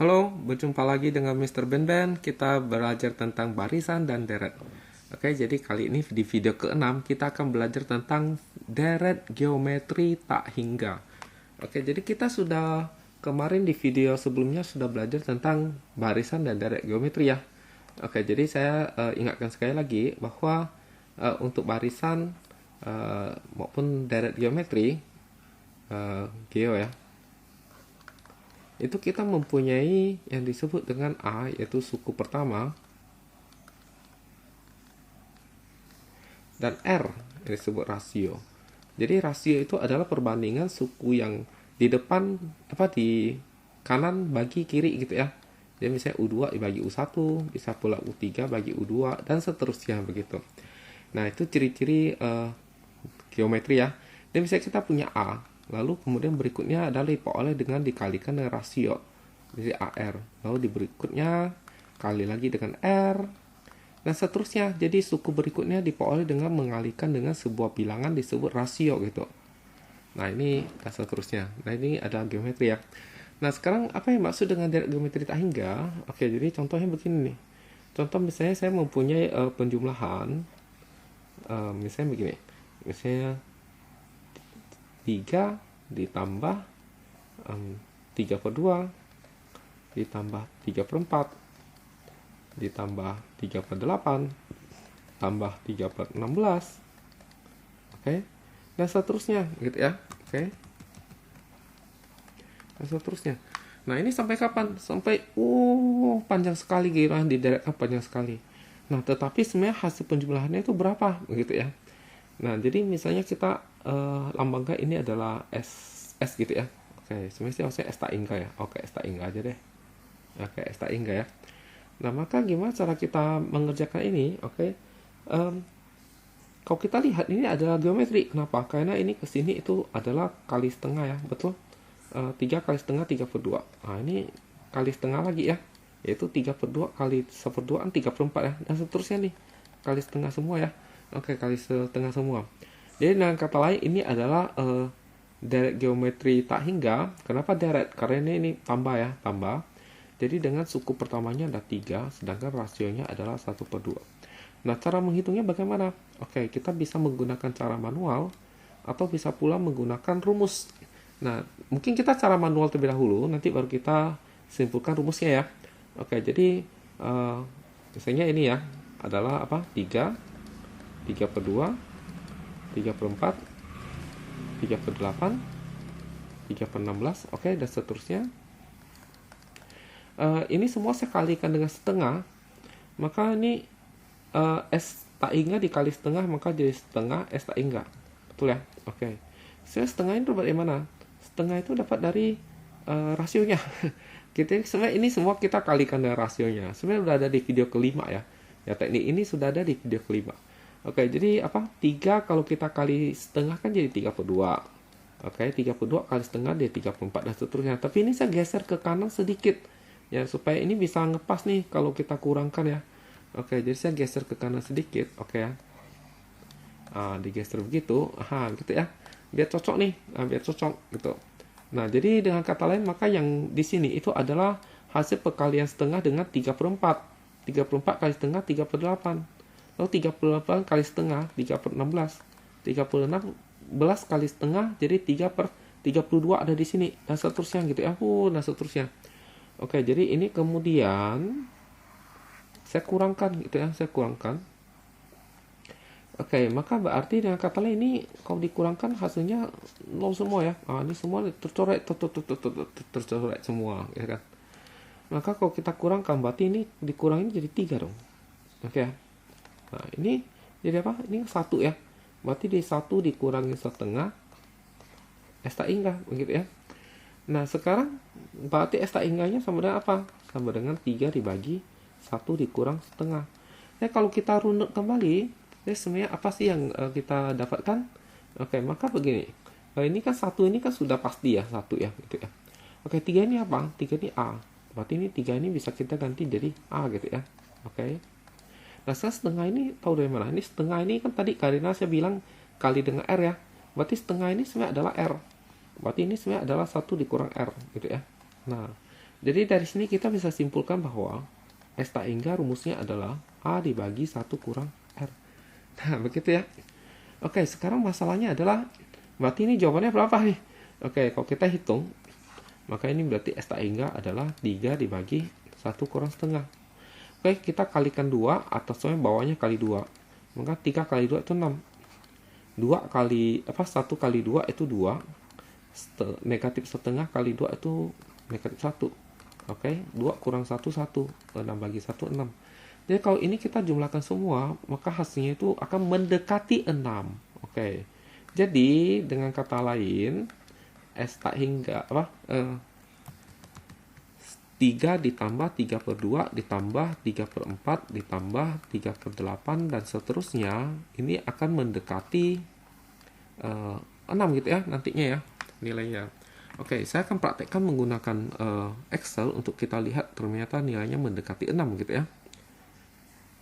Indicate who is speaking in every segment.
Speaker 1: Halo, berjumpa lagi dengan Mr. Ben. Kita belajar tentang barisan dan deret. Oke, jadi kali ini di video ke-6 kita akan belajar tentang deret geometri tak hingga. Oke, jadi kita sudah kemarin di video sebelumnya sudah belajar tentang barisan dan deret geometri ya. Oke, jadi saya ingatkan sekali lagi bahwa untuk barisan maupun deret geometri, geo ya, itu kita mempunyai yang disebut dengan A, yaitu suku pertama, dan R yang disebut rasio. Jadi rasio itu adalah perbandingan suku yang di depan di kanan bagi kiri gitu ya. Jadi misalnya U2 bagi U1, bisa pula U3 bagi U2 dan seterusnya begitu. Nah, itu ciri-ciri geometri ya. Dan misalnya kita punya A, lalu kemudian berikutnya adalah diperoleh dengan dikalikan dengan rasio, jadi AR. Lalu di berikutnya kali lagi dengan R, dan seterusnya. Jadi suku berikutnya diperoleh dengan mengalikan dengan sebuah bilangan disebut rasio gitu. Nah ini dan seterusnya. Nah ini adalah geometri ya. Nah sekarang apa yang maksud dengan deret geometri tak hingga? Oke, jadi contohnya begini nih. Contoh misalnya saya mempunyai penjumlahan, misalnya begini. Misalnya 3 ditambah 3/2 ditambah 3/4 ditambah 3/8 tambah 3/16, oke, dan seterusnya gitu ya. Oke, dan seterusnya. Nah ini sampai kapan? Sampai panjang sekali gitu, dideretkan panjang sekali. Nah tetapi sebenarnya hasil penjumlahannya itu berapa begitu ya. Nah, jadi misalnya kita lambangkan ini adalah S gitu ya. Oke, sebenarnya S tak hingga ya. Oke, S tak hingga aja deh. Oke, S tak hingga ya. Nah, maka gimana cara kita mengerjakan ini? Oke, kalau kita lihat ini adalah geometri. Kenapa? Karena ini ke sini itu adalah kali setengah ya, betul? 3 kali setengah 3/2. Nah, ini kali setengah lagi ya. Yaitu 3/2 kali 1/2 kan 3/4 ya. Dan seterusnya nih, kali setengah semua ya. Oke, kali setengah semua. Jadi dengan kata lain ini adalah deret geometri tak hingga. Kenapa deret? Karena ini tambah ya, tambah. Jadi dengan suku pertamanya ada 3, sedangkan rasionya adalah 1/2. Nah, cara menghitungnya bagaimana? Oke, kita bisa menggunakan cara manual atau bisa pula menggunakan rumus. Nah, mungkin kita cara manual terlebih dahulu, nanti baru kita simpulkan rumusnya ya. Oke, jadi misalnya ini ya adalah 3/2, 3/4, 3/8, 3/16, oke, dan seterusnya. Ini semua saya kalikan dengan setengah, maka ini S tak hingga dikali setengah, maka jadi setengah S tak hingga. Betul ya? Oke. Saya setengah ini dapat dari mana? Setengah itu dapat dari rasionya. Kita sebenarnya ini semua kita kalikan dengan rasionya. Sebenarnya sudah ada di video kelima ya. Ya, teknik ini sudah ada di video kelima. Oke, jadi 3 kalau kita kali setengah kan jadi 3/2. Oke, 3/2 kali setengah dia 3/4 dan seterusnya. Tapi ini saya geser ke kanan sedikit ya, supaya ini bisa ngepas nih kalau kita kurangkan ya. Oke, jadi saya geser ke kanan sedikit, oke ya. Digeser begitu, gitu ya. Biar cocok nih, biar cocok gitu. Nah, jadi dengan kata lain maka yang di sini itu adalah hasil perkalian setengah dengan 3/4. 3/4 kali setengah 3/8. Lalu 38 kali setengah 3/16. 36 kali setengah jadi 3/32 ada di sini, dan seterusnya gitu ya. Dan seterusnya. Oke, jadi ini kemudian saya kurangkan gitu ya, saya kurangkan. Oke, maka berarti dengan kata lain ini kalau dikurangkan hasilnya 0 semua ya. Ini semua tercoret semua ya kan. Maka kalau kita kurangkan berarti ini dikurangin jadi 3 dong. Oke. Nah, ini jadi apa? Ini 1 ya. Berarti di 1 dikurangi setengah S tak hingga begitu ya. Nah, sekarang berarti S tak hingganya sama dengan apa? Sama dengan 3 dibagi 1 dikurang setengah. Nah, kalau kita runut kembali, sebenarnya apa sih yang kita dapatkan? Oke, maka begini. Ini kan 1 ini kan sudah pasti ya, 1 ya gitu ya. Oke, 3 ini apa? 3 ini A. Berarti ini 3 ini bisa kita ganti jadi A gitu ya. Oke. Nah, saya setengah ini tahu dari mana? Ini setengah ini kan tadi karena saya bilang kali dengan R ya. Berarti setengah ini sebenarnya adalah R. Berarti ini sebenarnya adalah 1 dikurang R gitu ya. Nah, Jadi dari sini kita bisa simpulkan bahwa S tak hingga rumusnya adalah A dibagi 1 kurang R. Nah, begitu ya. Oke, sekarang masalahnya adalah, berarti ini jawabannya berapa nih? Oke, kalau kita hitung, maka ini berarti S tak hingga adalah 3 dibagi 1 kurang setengah. Oke, kita kalikan 2, atasnya bawahnya kali 2. Maka 3 kali 2 itu 6. 1 kali 2 itu 2. Negatif setengah kali 2 itu negatif 1. Oke, 2 kurang 1, 1. 6 bagi 1, 6. Jadi kalau ini kita jumlahkan semua, maka hasilnya itu akan mendekati 6. Oke. Jadi dengan kata lain, S tak hingga 3 ditambah 3/2 ditambah 3/4 ditambah 3/8 dan seterusnya, ini akan mendekati 6 gitu ya nantinya ya nilainya. Oke, saya akan praktekkan menggunakan Excel untuk kita lihat ternyata nilainya mendekati 6 gitu ya.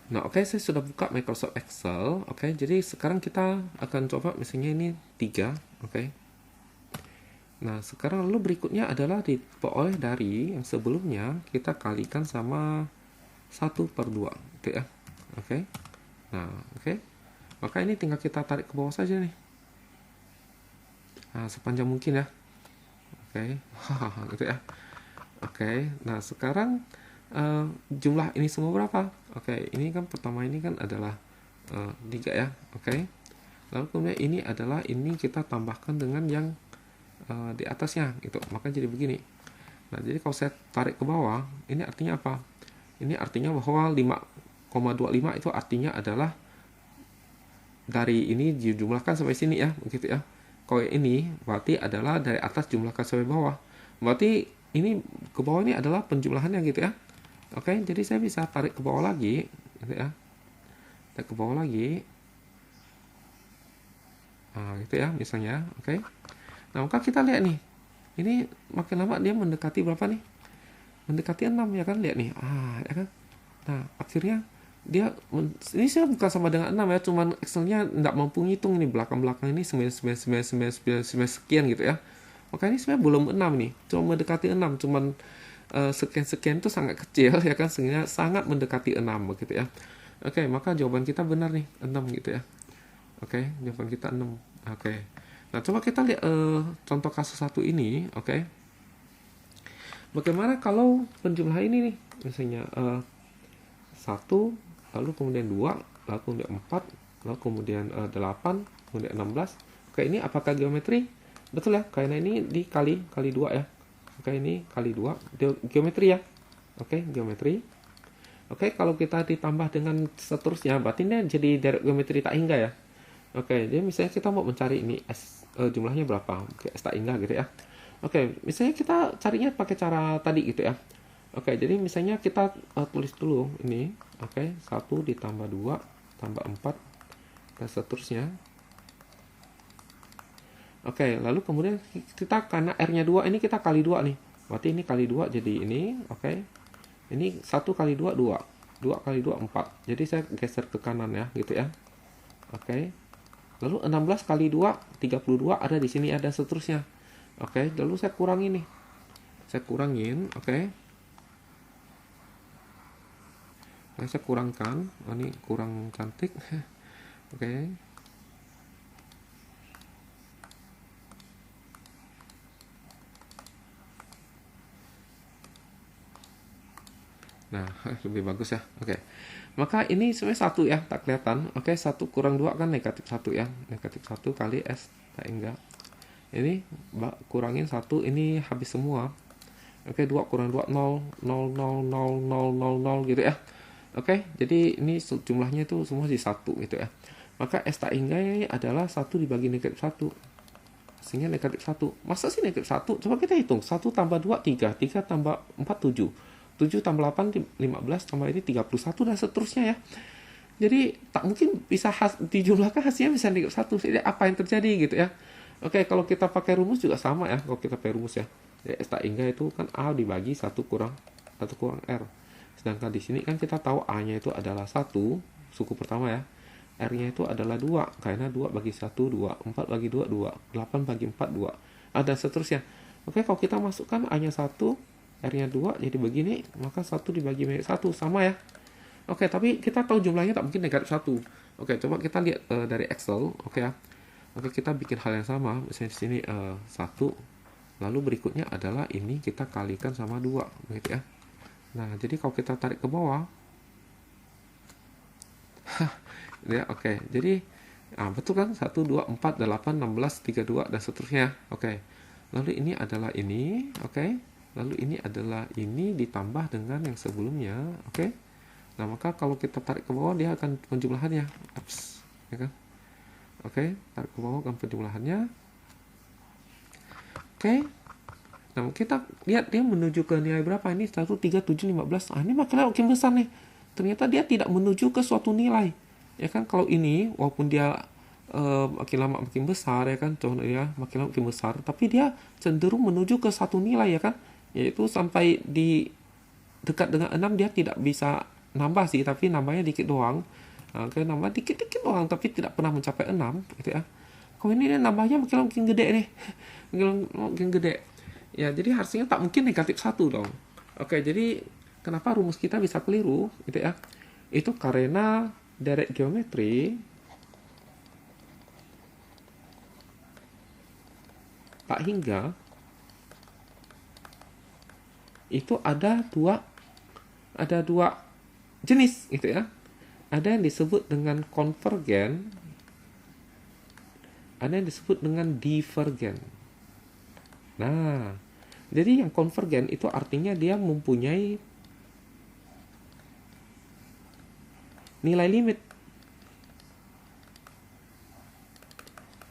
Speaker 1: Nah, oke, saya sudah buka Microsoft Excel. Oke, jadi sekarang kita akan coba misalnya ini 3. Oke. Nah, sekarang lalu berikutnya adalah diperoleh dari yang sebelumnya kita kalikan sama 1/2 gitu ya. Oke. Nah, oke. Maka ini tinggal kita tarik ke bawah saja nih. Nah, sepanjang mungkin ya. Oke. Gitu ya. Oke. Nah, sekarang jumlah ini semua berapa? Oke, ini kan pertama ini kan adalah 3 ya. Oke. Lalu kemudian ini adalah, ini kita tambahkan dengan yang di atasnya gitu. Maka jadi begini. Nah, jadi kalau saya tarik ke bawah, ini artinya apa? Ini artinya bahwa 5,25 itu artinya adalah dari ini dijumlahkan sampai sini ya, begitu ya. Kalau ini berarti adalah dari atas jumlahkan sampai bawah. Berarti ini ke bawah ini adalah penjumlahannya gitu ya. Oke, jadi saya bisa tarik ke bawah lagi gitu ya. Tarik ke bawah lagi. Nah, gitu ya misalnya. Oke. Nah, maka kita lihat nih. Ini makin lama dia mendekati berapa nih? Mendekati 6 ya kan, lihat nih. Ya kan? Nah, akhirnya dia ini saya bukan sama dengan 6 ya, cuman Excelnya tidak mampu ngitung ini belakang-belakang ini 9 sekian gitu ya. Maka ini sebenarnya belum 6 nih, cuma mendekati 6, cuman sekian-sekian itu sangat kecil ya kan, sehingga sangat mendekati 6 begitu ya. Oke, maka jawaban kita benar nih, 6 gitu ya. Oke, jawaban kita 6. Oke. Nah, coba kita lihat contoh kasus 1 ini, oke. Bagaimana kalau penjumlahan ini nih, misalnya 1, lalu kemudian 2, lalu kemudian 4, lalu kemudian 8, kemudian 16. Oke, ini apakah geometri? Betul ya, karena ini dikali 2 ya. Oke, ini kali 2, geometri ya. Oke, geometri. Oke, kalau kita ditambah dengan seterusnya, berarti ini jadi dari geometri tak hingga ya. Oke, jadi misalnya kita mau mencari ini jumlahnya berapa? Oke, S tak hingga gitu ya. Oke, misalnya kita carinya pakai cara tadi gitu ya. Oke, jadi misalnya kita tulis dulu ini. Oke, 1 ditambah 2 tambah 4 dan seterusnya. Oke, lalu kemudian kita karena R-nya 2, ini kita kali 2 nih. Berarti ini kali 2 jadi ini, oke. Ini 1 kali 2, 2. 2 kali 2, 4. Jadi saya geser ke kanan ya, gitu ya. Oke. Lalu 16 kali 2, 32 ada di sini, ada seterusnya. Oke, lalu saya kurangin nih. Saya kurangin, oke. Nah, saya kurangkan. Oh, ini kurang cantik. Oke. Nah, lebih bagus ya. Oke. Maka ini sebenarnya 1 ya, tak kelihatan. Oke, 1 kurang 2 kan negatif 1 ya. Negatif 1 kali S tak hingga. Ini kurangin 1, ini habis semua. Oke, 2 kurang 2, 0, 0, 0, 0, 0, 0, 0 gitu ya. Oke, jadi ini jumlahnya itu semua di 1 gitu ya. Maka S tak hingga ini adalah 1 dibagi negatif 1. Sehingga negatif 1. Masa sih negatif 1? Coba kita hitung. 1 tambah 2, 3. 3 tambah 4, 7. 7 tambah 8, 15, tambah ini 31, dan seterusnya ya. Jadi, tak mungkin bisa dijumlahkan hasilnya bisa negatif 1. Jadi, apa yang terjadi gitu ya. Oke, kalau kita pakai rumus juga sama ya. Kalau kita pakai rumus ya. Jadi, S tak hingga itu kan A dibagi 1 kurang R. Sedangkan di sini kan kita tahu A-nya itu adalah 1, suku pertama ya. R-nya itu adalah 2, karena 2 bagi 1, 2. 4 bagi 2, 2. 8 bagi 4, 2. Dan seterusnya. Oke, kalau kita masukkan A-nya 1, R-nya 2 jadi begini, maka 1 dibagi banyak 1 sama ya. Oke, tapi kita tahu jumlahnya tak mungkin negatif 1. Oke, coba kita lihat dari Excel, oke ya. Oke, kita bikin hal yang sama, misalnya di sini 1, lalu berikutnya adalah ini kita kalikan sama 2, begitu ya. Nah, jadi kalau kita tarik ke bawah, ya oke, jadi betul kan, 1, 2, 4, 8, 16, 32, dan seterusnya. Oke, lalu ini adalah ini, oke, lalu ini adalah ini ditambah dengan yang sebelumnya, oke. Nah, maka kalau kita tarik ke bawah, dia akan penjumlahannya. Ups, ya kan? Oke, tarik ke bawah akan penjumlahannya. Oke. Nah, kita lihat dia menuju ke nilai berapa. Ini 1, 3, 7, 15. Ini makin besar nih. Ternyata dia tidak menuju ke suatu nilai. Ya kan, kalau ini, walaupun dia makin lama makin besar, ya kan, contohnya makin lama makin besar, tapi dia cenderung menuju ke satu nilai, ya kan. Yaitu sampai di dekat dengan 6 dia tidak bisa nambah sih, tapi nambahnya dikit doang. Oke, nambah dikit-dikit doang, tapi tidak pernah mencapai 6, gitu ya. Kalau ini dia nambahnya makin gede nih. makin gede. Ya, jadi harusnya tak mungkin negatif 1 dong. Oke, jadi kenapa rumus kita bisa keliru, gitu ya. Itu karena direct geometry tak hingga itu ada dua jenis, gitu ya. Ada yang disebut dengan konvergen, ada yang disebut dengan divergen. Nah, jadi yang konvergen itu artinya dia mempunyai nilai limit.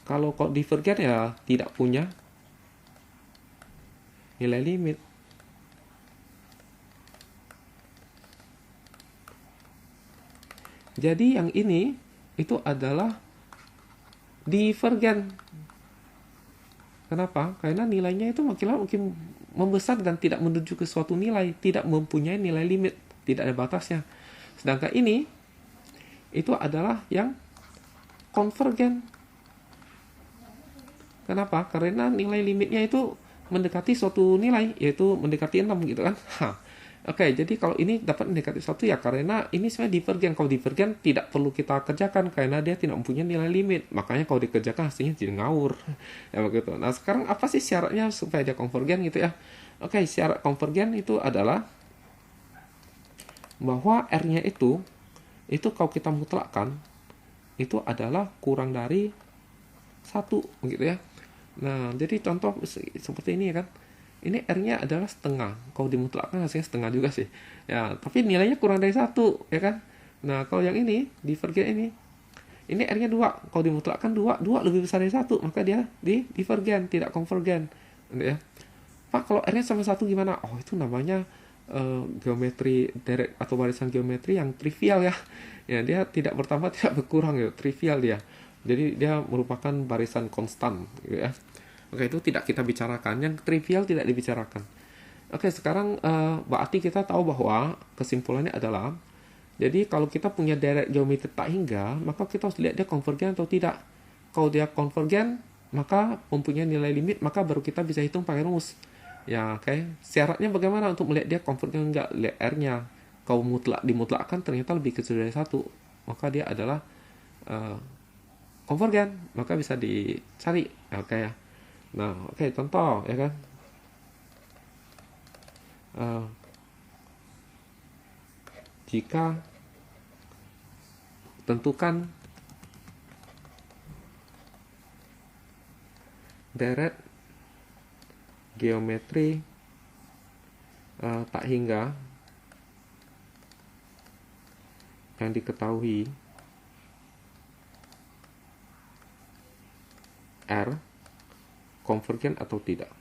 Speaker 1: Kalau divergen ya tidak punya nilai limit. Jadi yang ini itu adalah divergen. Kenapa? Karena nilainya itu makin lama makin membesar dan tidak menuju ke suatu nilai, tidak mempunyai nilai limit, tidak ada batasnya. Sedangkan ini itu adalah yang konvergen. Kenapa? Karena nilai limitnya itu mendekati suatu nilai, yaitu mendekati 6 gitu kan. Oke, jadi kalau ini dapat negatif 1 ya karena ini sebenarnya divergen. Kalau divergen tidak perlu kita kerjakan karena dia tidak mempunyai nilai limit. Makanya kalau dikerjakan hasilnya jadi ngawur. Ya begitu. Nah, sekarang apa sih syaratnya supaya dia konvergen gitu ya? Oke, syarat konvergen itu adalah bahwa R-nya itu kalau kita mutlakkan itu adalah kurang dari 1 gitu ya. Nah, jadi contoh seperti ini ya kan. Ini R-nya adalah setengah. Kalau dimutlakkan hasilnya setengah juga sih. Ya, tapi nilainya kurang dari 1, ya kan? Nah, kalau yang ini, divergen ini R-nya 2. Kalau dimutlakkan 2 lebih besar dari 1, maka dia divergen, tidak konvergen. Ya. Pak, kalau R-nya sama 1 gimana? Oh, itu namanya geometri direct atau barisan geometri yang trivial ya. Ya, dia tidak bertambah, tidak berkurang ya, trivial dia. Jadi dia merupakan barisan konstan gitu ya. Oke, itu tidak kita bicarakan. Yang trivial tidak dibicarakan. Oke, sekarang berarti kita tahu bahwa kesimpulannya adalah, jadi kalau kita punya direct geometri tak hingga, maka kita harus lihat dia konvergen atau tidak. Kalau dia konvergen, maka mempunyai nilai limit, maka baru kita bisa hitung pakai rumus. Ya, oke. Syaratnya bagaimana untuk melihat dia konvergen enggak? Lihat R-nya. Kalau dimutlakkan ternyata lebih kecil dari 1, maka dia adalah konvergen, maka bisa dicari. Oke ya. Nah, oke, contoh ya kan. Jika tentukan direct geometri tak hingga yang diketahui R konvergen atau tidak.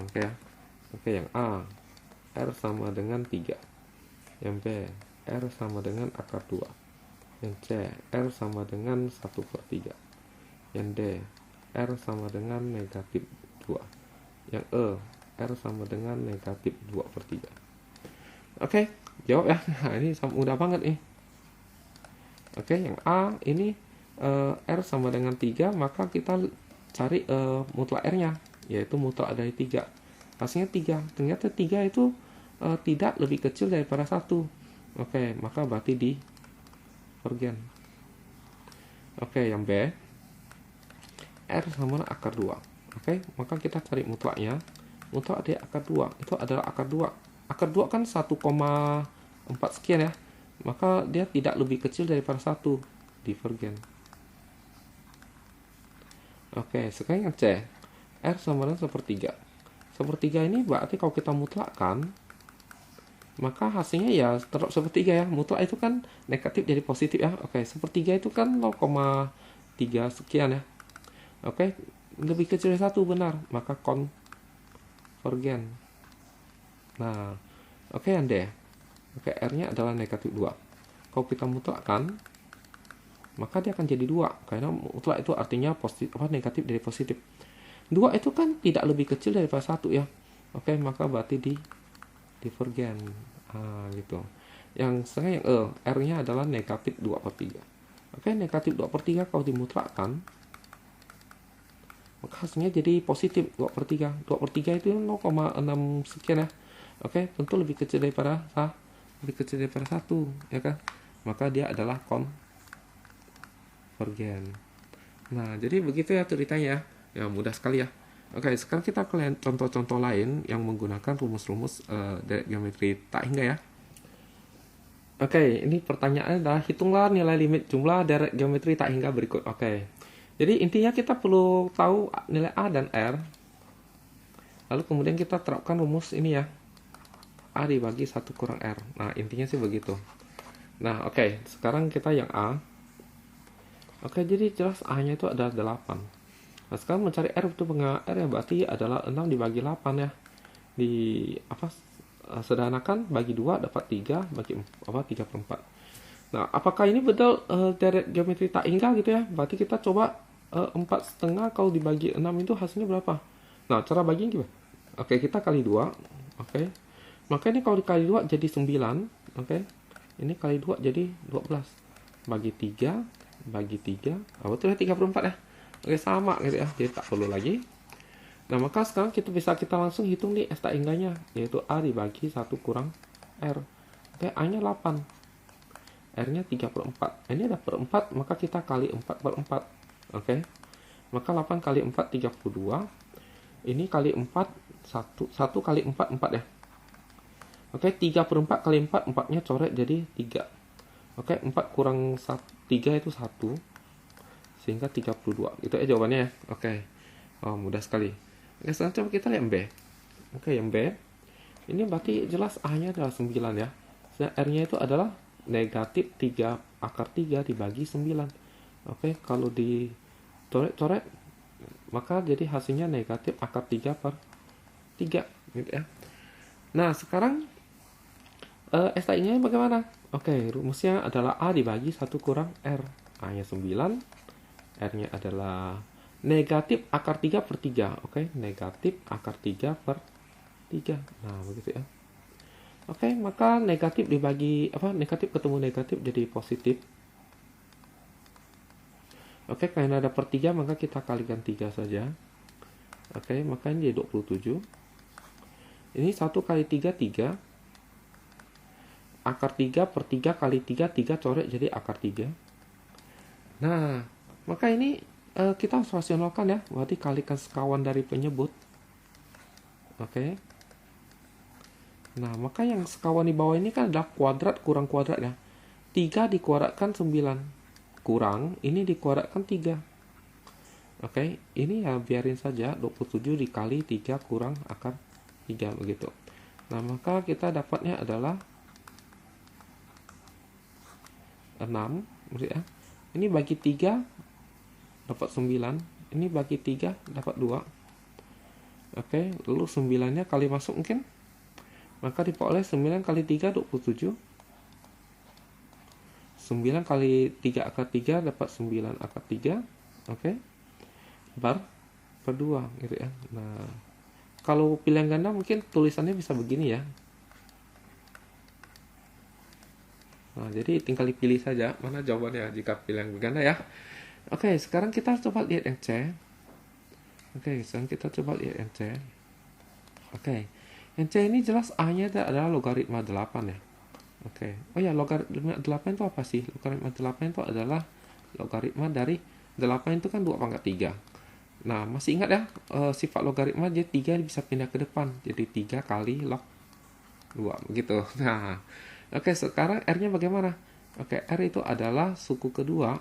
Speaker 1: Oke ya. Oke, yang A, R sama dengan 3. Yang B, R sama dengan akar 2. Yang C, R sama dengan 1/3. Yang D, R sama dengan negatif 2. Yang E, R sama dengan negatif 2/3. Oke, jawab ya. Nah, ini mudah banget nih. Oke, yang A ini R sama dengan 3, maka kita cari mutlak R-nya, yaitu mutlak dari 3. Hasilnya 3. Ternyata 3 itu tidak lebih kecil daripada 1. Oke, maka berarti di Vergen. Oke, yang B. R sama akar 2. Oke, maka kita cari mutlaknya. Mutlak dari akar 2 itu adalah akar 2. Akar 2 kan 1,4 sekian ya. Maka dia tidak lebih kecil daripada 1. Divergen. Oke, sekarang yang C. R sama dengan sepertiga. Sepertiga ini berarti kalau kita mutlakkan, maka hasilnya ya tetap sepertiga ya. Mutlak itu kan negatif jadi positif ya. Oke, sepertiga itu kan 0,3 sekian ya. Oke, lebih kecil dari 1 benar. Maka konvergen. Nah, oke yang D. Oke, R-nya adalah negatif 2. Kalau kita mutlakkan, maka dia akan jadi 2. Karena mutlak itu artinya positif, negatif dari positif. 2 itu kan tidak lebih kecil daripada 1 ya. Oke, maka berarti di divergen. Gitu. Yang setengah yang E, R-nya adalah negatif 2/3. Oke, negatif 2/3 kalau dimutlakkan, maka hasilnya jadi positif 2/3. 2/3 itu 0,6 sekian ya. Oke, tentu lebih kecil daripada 1 ya kan. Maka dia adalah konvergen. Nah, jadi begitu ya ceritanya. Ya, mudah sekali ya. Oke, sekarang kita ke contoh-contoh lain yang menggunakan rumus-rumus derek geometri tak hingga ya. Oke, ini pertanyaannya adalah hitunglah nilai limit jumlah derek geometri tak hingga berikut. Oke. Jadi intinya kita perlu tahu nilai A dan R. Lalu kemudian kita terapkan rumus ini ya. A dibagi 1 kurang R. Nah, intinya sih begitu. Nah, oke. Sekarang kita yang A. Oke, jadi jelas A-nya itu ada 8. Nah, sekarang mencari R itu R ya berarti adalah 6 dibagi 8 ya. Sederhanakan bagi 2 dapat 3 bagi 3/4. Nah, apakah ini betul derek geometri tak hingga gitu ya? Berarti kita coba 4,5 kalau dibagi 6 itu hasilnya berapa? Nah, cara baginya gimana? Oke, kita kali 2. Oke. Maka ini kalau dikali 2 jadi 9. Oke. Ini kali 2 jadi 12. Bagi 3 bagi 3. Betul ya 3/4 ya. Oke, sama gitu ya. Jadi tak perlu lagi. Nah, maka sekarang kita langsung hitung nih S tak hingganya, yaitu A dibagi 1 kurang R. Oke, A-nya 8. R-nya 3/4. Ini ada per 4, maka kita kali 4/4. Oke. Maka 8 kali 4 32. Ini kali 4 1 kali 4 4 ya. Oke, 3/4 kali 4, 4-nya coret jadi 3. Oke, 4 kurang 3 itu 1. Sehingga 32. Itu jawabannya ya. Oke. Mudah sekali. Oke, sekarang coba kita lihat B. Oke, yang B. Ini berarti jelas A-nya adalah 9 ya. R-nya itu adalah negatif 3 akar 3 dibagi 9. Oke, kalau dicoret-coret, maka jadi hasilnya negatif akar 3/3. Gitu ya. Nah, sekarang STI-nya bagaimana? Oke, rumusnya adalah A dibagi 1 kurang R. A-nya 9. R-nya adalah negatif akar 3/3. Oke, negatif akar 3/3. Nah, begitu ya. Oke, maka negatif dibagi negatif ketemu negatif jadi positif. Oke, karena ada per 3 maka kita kalikan 3 saja. Oke, maka ini jadi 27. Ini 1 kali 3 3. Akar 3/3 kali 3 3 coret jadi akar 3. Nah, maka ini kita harus rasionalkan ya. Berarti kalikan sekawan dari penyebut. Oke. Nah, maka yang sekawan di bawah ini kan adalah kuadrat kurang kuadrat ya. 3 dikuadratkan 9. Kurang, ini dikuadratkan 3. Oke, ini ya biarin saja 27 dikali 3 kurang akar 3 begitu. Nah, maka kita dapatnya adalah 6 ya. Ini bagi 3 dapat 9. Ini bagi 3 dapat 2. Oke, lalu 9-nya kali masuk mungkin. Maka diperoleh 9 kali 3 27. 9 kali 3 akar 3 dapat 9 akar 3. Oke. Per 2 gitu ya. Nah, kalau pilihan ganda mungkin tulisannya bisa begini ya. Nah, jadi tinggal dipilih saja mana jawabannya jika pilihan ganda ya. Oke, sekarang kita coba lihat yang C. Oke, sekarang kita coba lihat NC. Oke, NC ini jelas A-nya adalah logaritma 8 ya. Oke, oh ya, logaritma 8 itu apa sih? Logaritma 8 itu adalah logaritma dari 8 itu kan 2 pangkat 3. Nah, masih ingat ya, sifat logaritma jadi 3 bisa pindah ke depan. Jadi 3 kali log 2, begitu. Nah, oke, sekarang R-nya bagaimana? Oke, R itu adalah suku kedua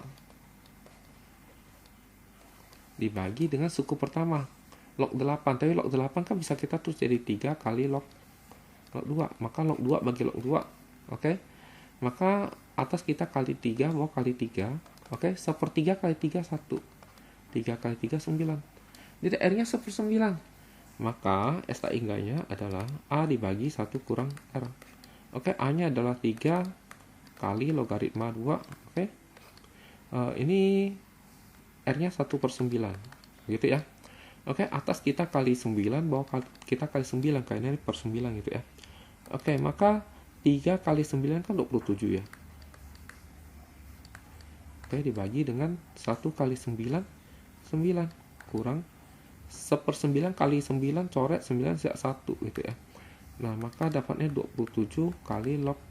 Speaker 1: dibagi dengan suku pertama. Log 8, tapi log 8 kan bisa kita tulis jadi 3 kali log 2. Maka log 2 bagi log 2. Oke, maka atas kita kali 3, bawah kali 3. Oke, 1/3 kali 3, 1. 3 kali 3, 9. Jadi R-nya 1/9. Maka S tak hingganya adalah A dibagi 1 kurang R. Oke, A-nya adalah 3 kali logaritma 2. Oke, ini R-nya 1/9. Gitu ya. Oke, atas kita kali 9, bawah kita kali 9. Karena ini per 9 gitu ya. Oke, maka 3 kali 9 kan 27 ya. Oke, dibagi dengan 1 kali 9, 9 kurang 1/9 kali 9 coret 9 siap 1 gitu ya. Nah, maka dapatnya 27 kali log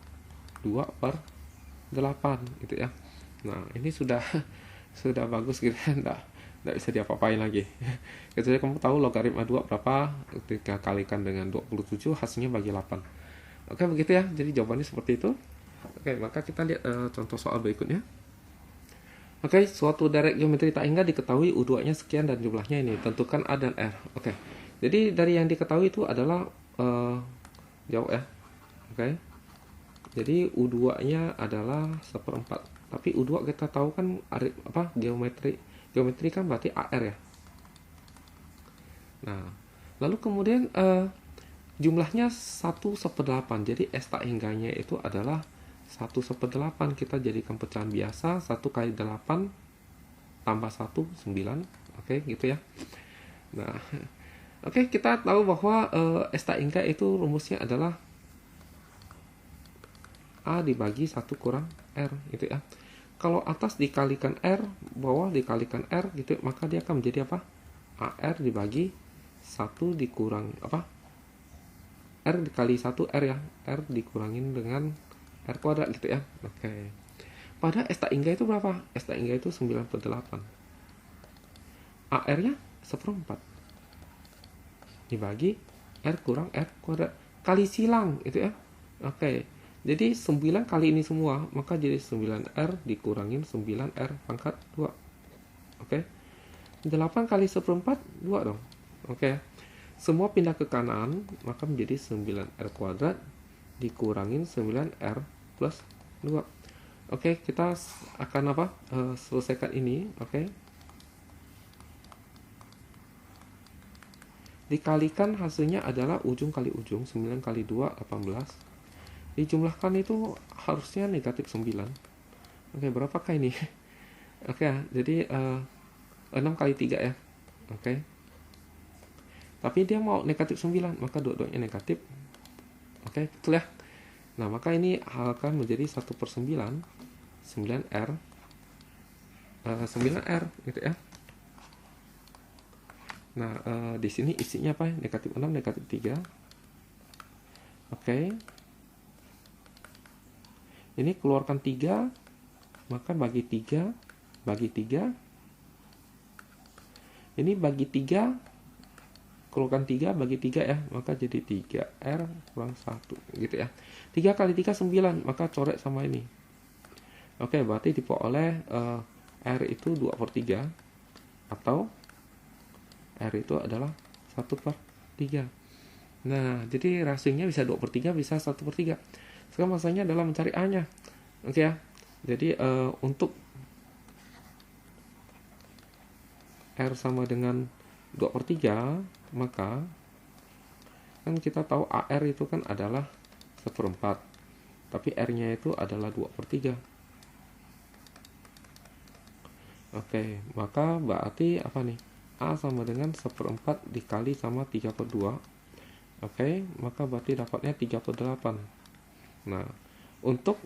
Speaker 1: 2/8 gitu ya. Nah, ini sudah bagus gitu ya. Nggak bisa diapa-apain lagi. Kecuali kamu tahu logaritma 2 berapa, ketika kalikan dengan 27 hasilnya bagi 8. Oke, begitu ya. Jadi jawabannya seperti itu. Oke, maka kita lihat contoh soal berikutnya. Oke, suatu derek geometri tak hingga diketahui U2-nya sekian dan jumlahnya ini. Tentukan A dan R. Oke, jadi dari yang diketahui itu adalah jauh ya. Oke, jadi U2-nya adalah 1/4. Tapi U2 kita tahu kan geometri kan berarti AR ya. Nah, lalu kemudian jumlahnya 1/8. Jadi S tak hingganya itu adalah 1/8. Kita jadikan pecahan biasa. 1 kali 8 tambah 1, 9. Oke, gitu ya. Nah, oke, kita tahu bahwa S tak hingga itu rumusnya adalah A dibagi 1 kurang R gitu ya. Kalau atas dikalikan R, bawah dikalikan R gitu, maka dia akan menjadi apa? AR dibagi 1 dikurang R dikali 1 R ya. R dikurangin dengan R kuadrat gitu ya. Oke. Pada S tak hingga itu berapa? S tak hingga itu 9/8. AR-nya 1/4 dibagi R kurang R kuadrat kali silang itu ya. Oke. Jadi 9 kali ini semua, maka jadi 9R dikurangin 9R pangkat 2. Oke. 8 kali 1/4, 2 dong. Oke. Semua pindah ke kanan, maka menjadi 9R kuadrat dikurangin 9R plus 2. Oke, kita akan selesaikan ini. Oke. Dikalikan hasilnya adalah ujung kali ujung, 9 kali 2, 18. Dijumlahkan itu harusnya negatif 9. Oke, berapakah ini? Oke, jadi 6 kali 3 ya. Oke. Tapi dia mau negatif 9, maka dua-duanya negatif. Oke, betul ya. Nah, maka ini akan menjadi 1/9, 9R, 9R gitu ya. Nah, di sini isinya apa? Negatif 6, negatif 3. Oke. Ini keluarkan 3, maka bagi 3, bagi 3. Ini bagi 3, keluarkan 3, bagi 3 ya, maka jadi 3R kurang 1, gitu ya. 3 kali 3, 9, maka coret sama ini. Oke, berarti diperoleh R itu 2/3, atau R itu adalah 1/3. Nah, jadi rasionya bisa 2/3, bisa 1/3. Sekarang masalahnya adalah mencari A-nya. Oke ya. Jadi untuk R sama dengan 2/3, maka kan kita tahu AR itu kan adalah 1/4. Tapi R-nya itu adalah 2/3. Oke, maka berarti apa nih? A sama dengan 1/4 dikali sama 3/2. Oke, maka berarti dapatnya 3/8. Nah, untuk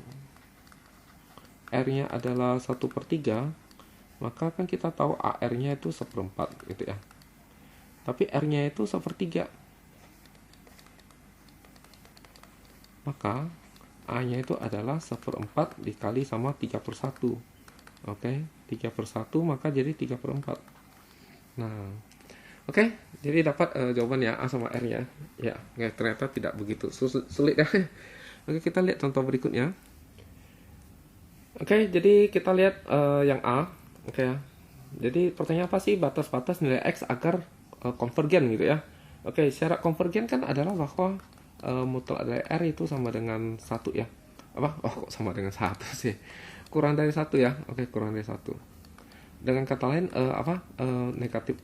Speaker 1: R-nya adalah 1/3, maka kan kita tahu AR-nya itu 1/4 gitu ya. tapi R-nya itu 1/3. Maka A-nya itu adalah 1/4 dikali sama 3/1. Oke, 3/1 maka jadi 3/4. Nah, oke, jadi dapat jawaban ya, A sama R-nya. Ya, ternyata tidak begitu sulit ya. Oke, kita lihat contoh berikutnya. Oke, jadi kita lihat yang A. Oke ya. Jadi pertanyaan apa sih batas-batas nilai X agar konvergen gitu ya. Oke, syarat konvergen kan adalah bahwa mutlak dari R itu sama dengan 1 ya. Apa? Oh, kok sama dengan 1 sih? Kurang dari 1 ya. Oke, kurang dari 1. Dengan kata lain negatif.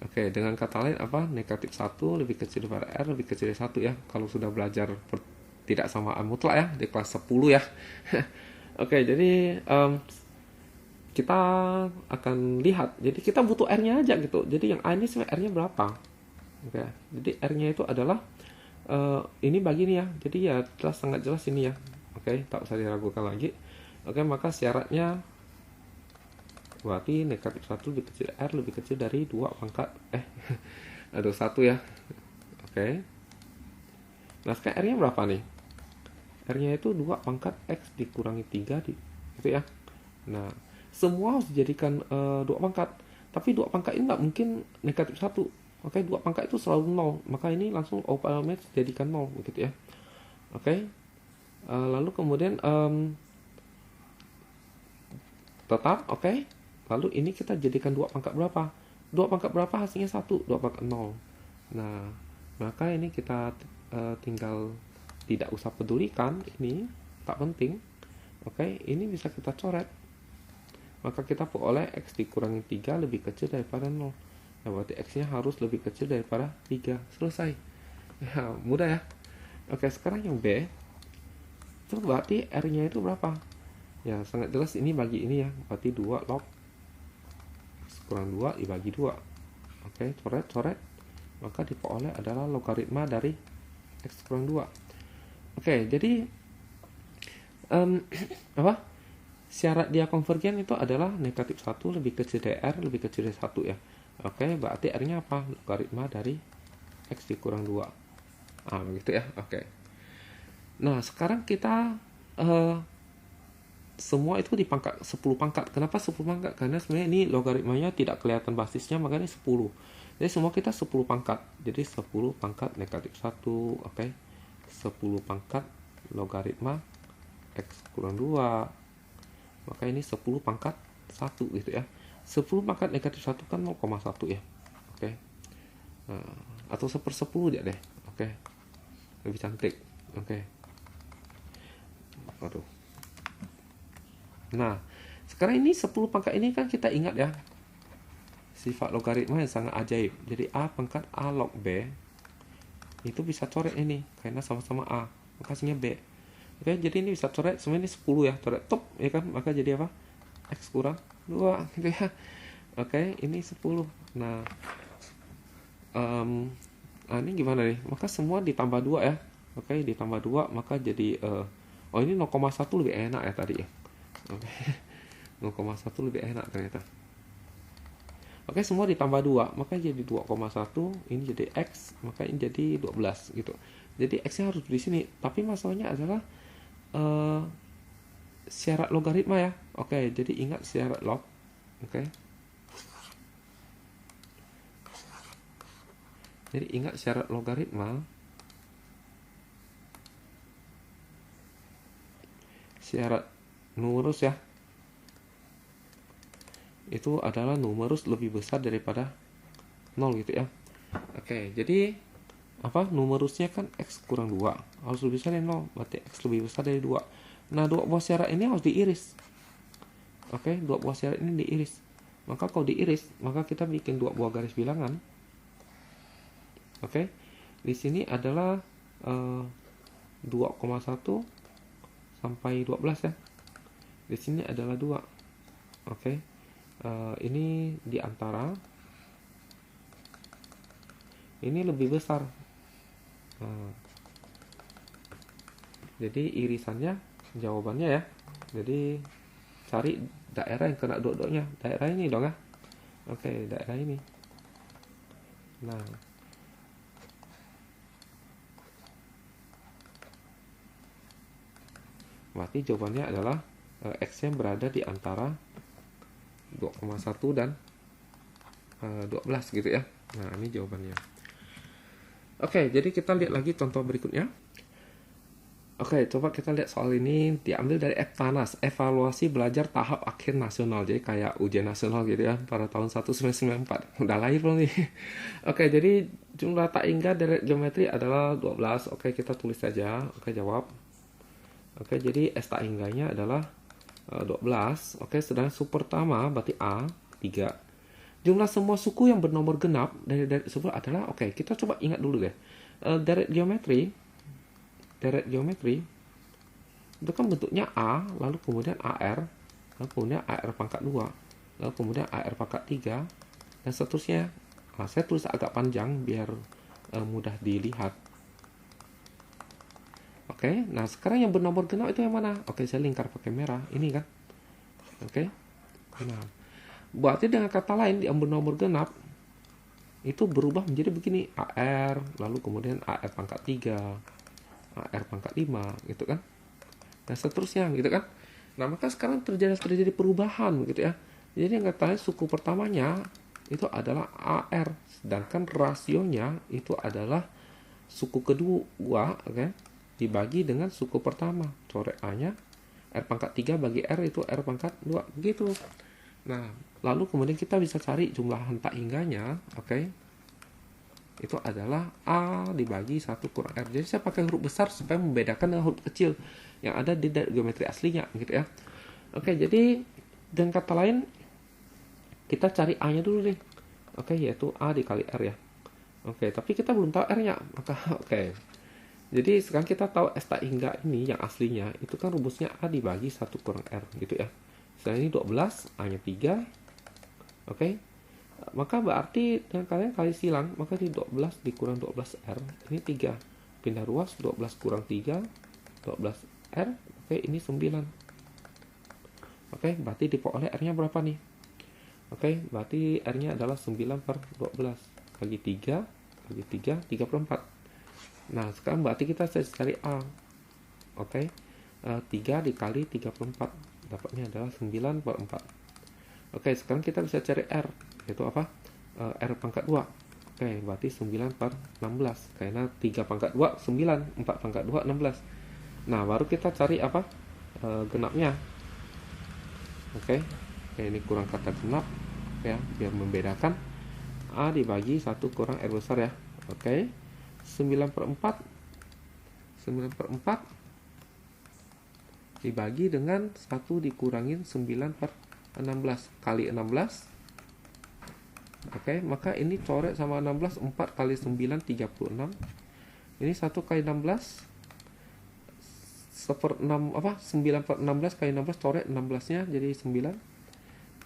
Speaker 1: Oke, dengan kata lain negatif 1 lebih kecil daripada R lebih kecil dari 1 ya. Kalau sudah belajar tidak samaan mutlak ya di kelas 10 ya. Oke, jadi kita akan lihat. Jadi kita butuh R-nya aja gitu. Jadi yang A ini sebenarnya R-nya berapa? Oke, jadi R-nya itu adalah ini bagi ini ya. Jadi ya sangat jelas ini ya. Oke, tak usah diragukan lagi. Oke, maka syaratnya berarti negatif 1 lebih kecil R lebih kecil dari 2 pangkat aduh 1 ya. Oke. Nah, sekarang R-nya berapa nih? R-nya itu 2 pangkat X dikurangi 3 gitu ya. Nah, semua harus dijadikan 2 pangkat. Tapi 2 pangkat ini nggak mungkin negatif 1. Oke, 2 pangkat itu selalu 0. Maka ini langsung automatis jadikan 0 begitu ya. Oke. Lalu kemudian tetap oke. Lalu ini kita jadikan 2 pangkat berapa? 2 pangkat berapa hasilnya 1, 2 pangkat 0. Nah, maka ini kita tinggal tidak usah pedulikan, ini tak penting. Oke, ini bisa kita coret. Maka kita peroleh X dikurangi 3 lebih kecil daripada 0. Nah, berarti X-nya harus lebih kecil daripada 3. Selesai. Ya, mudah ya. Oke, sekarang yang B. Itu berarti R-nya itu berapa? Ya, sangat jelas ini bagi ini ya. Berarti 2 log X kurang 2 dibagi 2. Oke, coret. Maka diperoleh adalah logaritma dari X kurang 2. Oke, jadi syarat dia konvergen itu adalah negatif 1 lebih kecil dari R lebih kecil dari 1 ya. Oke, berarti R-nya apa? Logaritma dari X dikurang 2. Begitu ya. Oke. Nah, sekarang kita semua itu dipangkat 10 pangkat. Kenapa 10 pangkat? Karena sebenarnya ini logaritmanya tidak kelihatan basisnya, makanya 10. Jadi semua kita 10 pangkat. Jadi 10 pangkat negatif 1, oke. 10 pangkat logaritma X kurang 2. Maka ini 10 pangkat 1 gitu ya. 10 pangkat negatif 1 kan 0,1 ya. Oke. Atau 1/10 aja deh. Oke. Lebih cantik. Oke. Aduh. Nah, sekarang ini 10 pangkat ini kan kita ingat ya. Sifat logaritma yang sangat ajaib. Jadi A pangkat A log B itu bisa coret ini karena sama-sama A. Maka hasilnya B. Oke, jadi ini bisa coret. Sebenarnya ini 10 ya. Coret top ya kan. Maka jadi apa? X kurang 2 gitu ya. Oke, ini 10. Nah, ini gimana nih? Maka semua ditambah 2 ya. Oke, ditambah 2 maka jadi ini 0,1 lebih enak ya tadi ya. Oke. 0,1 lebih enak ternyata. Oke, semua ditambah 2, maka jadi 2,1, ini jadi X, maka ini jadi 12 gitu. Jadi X-nya harus di sini, tapi masalahnya adalah syarat logaritma ya. Oke, jadi ingat syarat log. Oke. Jadi ingat syarat logaritma. Syarat numerus ya. Itu adalah numerus lebih besar daripada 0 gitu ya. Oke, jadi numerusnya kan X kurang 2 harus lebih besar dari 0, berarti X lebih besar dari 2. Nah, dua buah syarat ini harus diiris. Oke, dua buah syarat ini diiris. Maka kalau diiris, maka kita bikin dua buah garis bilangan. Oke, di sini adalah 2,1 sampai 12 ya. Di sini adalah 2. Oke. Ini di antara ini lebih besar. Jadi irisannya jawabannya ya. Jadi cari daerah yang kena dua-duanya. Daerah ini dong ya. Oke, daerah ini. Nah, berarti jawabannya adalah X-nya berada di antara 2,1 dan 12 gitu ya. Nah, ini jawabannya. Oke, jadi kita lihat lagi contoh berikutnya. Oke, coba kita lihat soal ini diambil dari EPTANAS, Evaluasi Belajar Tahap Akhir Nasional. Jadi kayak ujian nasional gitu ya, pada tahun 1994. Udah lahir belum nih? Oke, jadi jumlah tak hingga deret geometri adalah 12. Oke, kita tulis saja. Oke, jawab. Oke, jadi S tak hingganya adalah 12. Oke, sedangkan suku pertama berarti A, 3. Jumlah semua suku yang bernomor genap dari deret tersebut adalah, oke, kita coba ingat dulu deh. Deret geometri itu kan bentuknya A, lalu kemudian AR, lalu kemudian AR pangkat 2, lalu kemudian AR pangkat 3, dan seterusnya. Nah, saya tulis agak panjang biar mudah dilihat. Oke, nah sekarang yang bernomor genap itu yang mana? Oke, saya lingkar pakai merah, ini kan. Oke, nah berarti dengan kata lain yang bernomor genap itu berubah menjadi begini, AR, lalu kemudian AR pangkat 3, AR pangkat 5 gitu kan, dan seterusnya gitu kan. Nah, maka sekarang terjadi perubahan gitu ya. Jadi yang katanya suku pertamanya itu adalah AR, sedangkan rasionya itu adalah suku kedua, oke, dibagi dengan suku pertama. Coret A-nya R pangkat 3 bagi R itu R pangkat 2 begitu. Nah, lalu kemudian kita bisa cari jumlah tak hingganya, oke. Itu adalah A dibagi 1 kurang R. Jadi saya pakai huruf besar supaya membedakan dengan huruf kecil yang ada di geometri aslinya gitu ya. Oke, jadi dengan kata lain kita cari A-nya dulu nih. Oke, yaitu A dikali R ya. Oke, tapi kita belum tahu R-nya. Maka oke. Jadi sekarang kita tahu S tak hingga ini yang aslinya itu kan rumusnya A dibagi 1 kurang R gitu ya. Sekarang ini 12, A-nya 3. Oke. Maka berarti dengan kalian kali silang, maka di 12 dikurang 12R, ini 3. Pindah ruas, 12 kurang 3, 12R, oke, ini 9. Oke, berarti diperoleh R-nya berapa nih? Oke, berarti R-nya adalah 9 per 12. Bagi 3, 3/4. Nah, sekarang berarti kita cari A. Oke, 3 dikali 3/4. Dapatnya adalah 9 per 4. Oke, sekarang kita bisa cari R. Itu apa? R pangkat 2. Oke, berarti 9 per 16. Karena 3 pangkat 2, 9. 4 pangkat 2, 16. Nah, baru kita cari apa? Genapnya. Oke, ini kurang kata genap. Ya, biar membedakan. A dibagi 1 kurang R besar ya. Oke, 9 per 4. 9 per 4 dibagi dengan 1 dikurangin 9 per 16. Kali 16. Oke, maka ini coret sama 16, 4 kali 9, 36. Ini 1 kali 16, 9 per 16 kali 16, coret 16-nya jadi 9.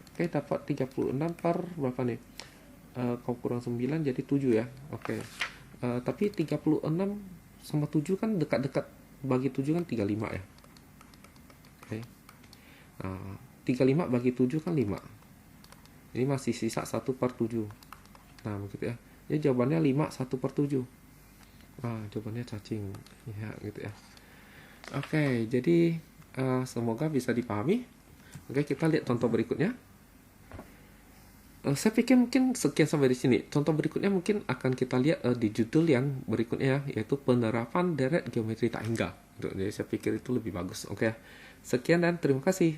Speaker 1: Oke, dapat 36 per berapa nih? Kau kurang 9 jadi 7 ya. Oke, tapi 36 sama 7 kan dekat-dekat. Bagi 7 kan 35 ya. Oke, nah 35 bagi 7 kan 5. Ini masih sisa 1 per 7. Nah, begitu ya. Jadi jawabannya 5, 1 per 7. Nah, jawabannya cacing. Ya, gitu ya. Oke, jadi semoga bisa dipahami. Oke, kita lihat contoh berikutnya. Saya pikir mungkin sekian sampai di sini. Contoh berikutnya mungkin akan kita lihat di judul yang berikutnya, yaitu penerapan deret geometri tak hingga. Jadi saya pikir itu lebih bagus. Oke, sekian dan terima kasih.